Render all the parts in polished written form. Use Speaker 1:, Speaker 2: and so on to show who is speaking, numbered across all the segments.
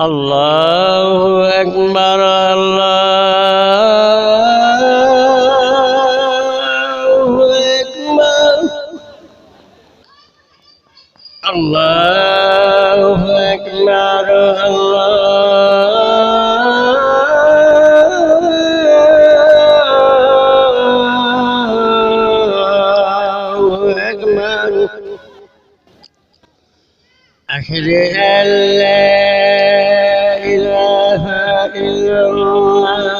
Speaker 1: الله أكبر الله أكبر الله أكبر أشهد أن لا إله إلا الله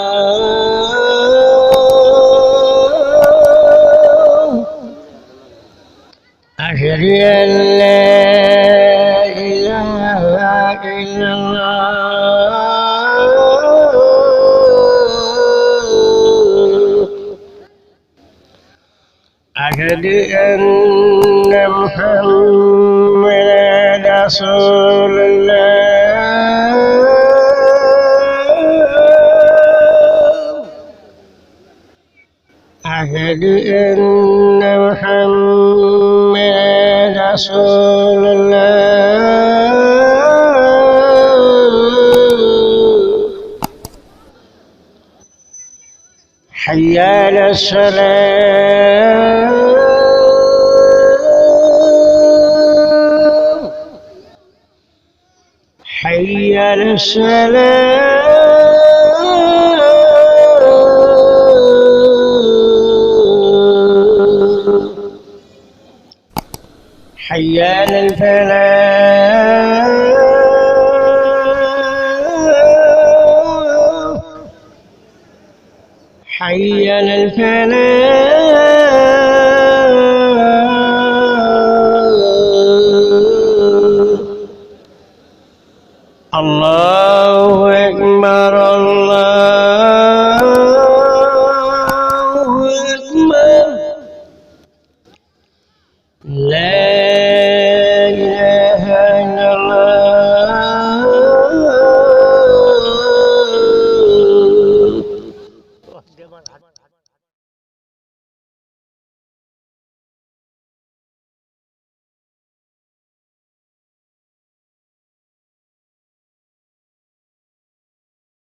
Speaker 1: أشهد أن لا إله إلا الله أشهد أن محمدا رسول الله أشهد أن محمدا رسول الله حي على الصلاة حي على الصلاة حي على الفلاح حي على الفلاح الله أكبر الله أكبر لا